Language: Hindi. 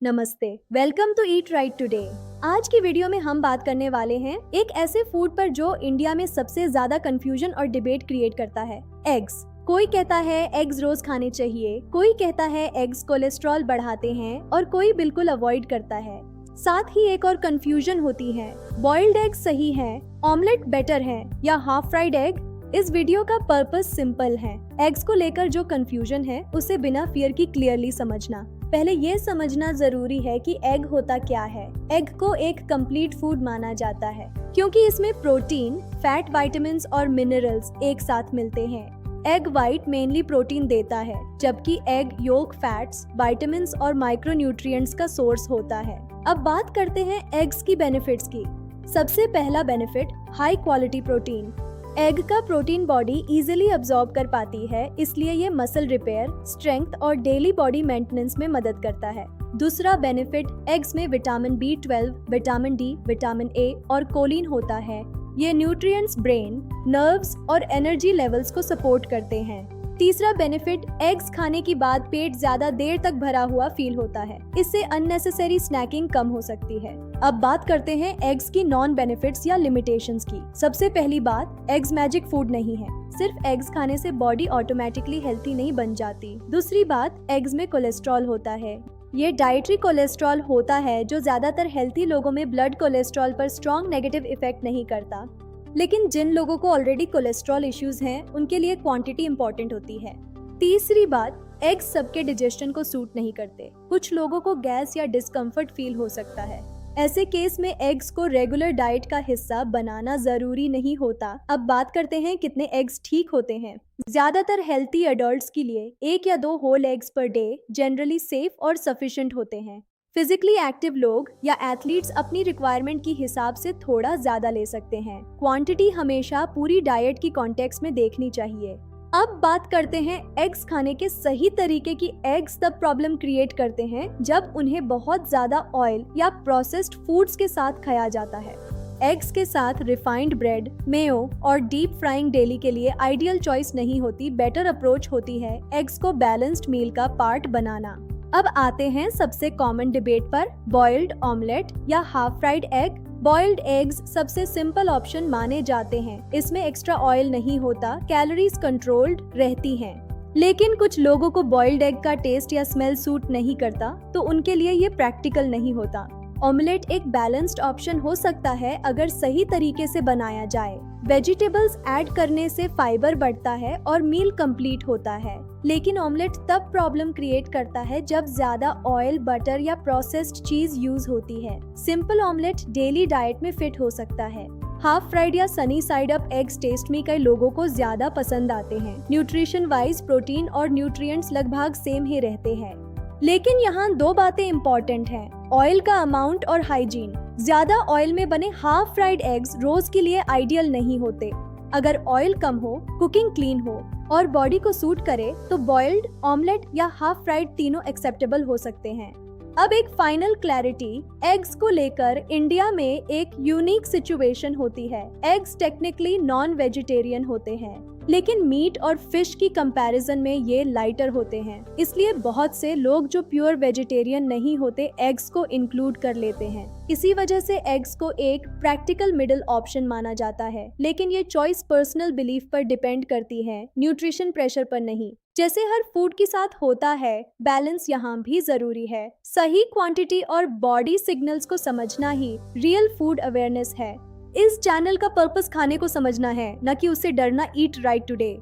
नमस्ते, welcome to eat right today. आज की वीडियो में हम बात करने वाले हैं एक ऐसे फूड पर जो इंडिया में सबसे ज्यादा कंफ्यूजन और डिबेट क्रिएट करता है, एग्स। कोई कहता है एग्स रोज खाने चाहिए, कोई कहता है एग्स कोलेस्ट्रॉल बढ़ाते हैं और कोई बिल्कुल अवॉइड करता है। साथ ही एक और कंफ्यूजन होती है, बॉइल्ड एग सही है, ऑमलेट बेटर है या हाफ फ्राइड एग। इस वीडियो का पर्पस सिंपल है, एग्स को लेकर जो कंफ्यूजन है उसे बिना फियर की क्लियरली समझना। पहले ये समझना जरूरी है कि एग होता क्या है। एग को एक कंप्लीट फूड माना जाता है क्योंकि इसमें प्रोटीन, फैट, विटामिन्स और मिनरल्स एक साथ मिलते हैं। एग वाइट मेनली प्रोटीन देता है, जबकि एग योक फैट्स, विटामिन्स और माइक्रोन्यूट्रिएंट्स का सोर्स होता है। अब बात करते हैं एग्स की बेनिफिट्स की। सबसे पहला benefit, high quality protein. Egg का प्रोटीन बॉडी इजीली अब्सॉर्ब कर पाती है, इसलिए ये मसल रिपेयर, स्ट्रेंथ और डेली बॉडी मेंटेनेंस में मदद करता है। दूसरा बेनिफिट, एग्स में vitamin B12, vitamin D, vitamin A और कोलिन होता है। ये न्यूट्रिएंट्स ब्रेन, नर्व्स और एनर्जी लेवल्स को सपोर्ट करते हैं। तीसरा बेनिफिट, एग्स खाने के बाद पेट ज्यादा देर तक भरा हुआ फील होता है, इससे अननेसेसरी स्नैकिंग कम हो सकती है। अब बात करते हैं एग्स की नॉन बेनिफिट्स या लिमिटेशंस की। सबसे पहली बात, एग्स मैजिक फूड नहीं है। सिर्फ एग्स खाने से बॉडी ऑटोमेटिकली हेल्थी नहीं बन जाती। दूसरी बात, एग्स में कोलेस्ट्रॉल होता है। ये डाइटरी कोलेस्ट्रॉल होता है जो ज्यादातर हेल्थी लोगों में ब्लड कोलेस्ट्रॉल पर स्ट्रॉन्ग नेगेटिव इफेक्ट नहीं करता, लेकिन जिन लोगों को ऑलरेडी कोलेस्ट्रॉल इश्यूज हैं उनके लिए क्वांटिटी इंपॉर्टेंट होती है। तीसरी बात, एग्स सबके डाइजेशन को सूट नहीं करते। कुछ लोगों को गैस या डिस्कम्फर्ट फील हो सकता है। ऐसे केस में एग्स को रेगुलर डाइट का हिस्सा बनाना जरूरी नहीं होता। अब बात करते हैं कितने एग्स ठीक होते हैं। ज्यादातर हेल्थी एडल्ट्स के लिए 1 या 2 whole eggs per day generally safe और सफिशिएंट होते हैं। फिजिकली एक्टिव लोग या एथलीट्स अपनी रिक्वायरमेंट के हिसाब से थोड़ा ज्यादा ले सकते हैं। क्वांटिटी हमेशा पूरी डाइट की कॉन्टेक्स्ट में देखनी चाहिए। अब बात करते हैं एग्स खाने के सही तरीके की। एग्स तब प्रॉब्लम क्रिएट करते हैं जब उन्हें बहुत ज्यादा ऑयल या प्रोसेस्ड फूड्स के साथ खाया जाता है। एग्स के साथ रिफाइंड ब्रेड, मेयो और डीप फ्राइंग डेली के लिए आइडियल चॉइस नहीं होती। बेटर अप्रोच होती है एग्स को बैलेंस्ड मील का पार्ट बनाना। अब आते हैं सबसे कॉमन डिबेट पर, बॉइल्ड ऑमलेट या half fried egg. Boiled eggs सबसे सिंपल ऑप्शन माने जाते हैं। इसमें एक्स्ट्रा ऑयल नहीं होता, कैलोरीज कंट्रोल्ड रहती हैं। लेकिन कुछ लोगों को बॉइल्ड एग का टेस्ट या स्मेल सूट नहीं करता, तो उनके लिए ये प्रैक्टिकल नहीं होता। ऑमलेट एक बैलेंस्ड ऑप्शन हो सकता है अगर सही तरीके से बनाया जाए। वेजिटेबल्स ऐड करने से फाइबर बढ़ता है और मील कंप्लीट होता है। लेकिन ऑमलेट तब प्रॉब्लम क्रिएट करता है जब ज्यादा ऑयल, बटर या प्रोसेस्ड चीज यूज होती है। सिंपल ऑमलेट डेली डाइट में फिट हो सकता है। हाफ फ्राइड या sunny side up eggs taste में कई लोगों को ज्यादा पसंद आते हैं। न्यूट्रिशन वाइज प्रोटीन और न्यूट्रिएंट्स लगभग सेम ही रहते हैं। लेकिन यहाँ 2 बातें इम्पोर्टेंट हैं, ऑयल का अमाउंट और हाइजीन। ज्यादा ऑयल में बने हाफ फ्राइड एग्स रोज के लिए आइडियल नहीं होते। अगर ऑयल कम हो, कुकिंग क्लीन हो और बॉडी को सूट करे तो बॉइल्ड, ऑमलेट या हाफ फ्राइड तीनों एक्सेप्टेबल हो सकते हैं। अब एक फाइनल क्लैरिटी, एग्स को लेकर इंडिया में एक यूनिक सिचुएशन होती है। एग्स टेक्निकली नॉन वेजिटेरियन होते हैं, लेकिन मीट और फिश की कंपैरिजन में ये लाइटर होते हैं। इसलिए बहुत से लोग जो प्योर वेजिटेरियन नहीं होते एग्स को इंक्लूड कर लेते हैं। इसी वजह से एग्स को एक प्रैक्टिकल मिडिल ऑप्शन माना जाता है। लेकिन ये चॉइस पर्सनल बिलीफ पर डिपेंड करती है, न्यूट्रिशन प्रेशर पर नहीं। जैसे हर फूड के साथ होता है, बैलेंस यहाँ भी जरूरी है। सही क्वांटिटी और बॉडी सिग्नल्स को समझना ही रियल फूड अवेयरनेस है। इस चैनल का पर्पस खाने को समझना है, न कि उससे डरना। ईट राइट टुडे।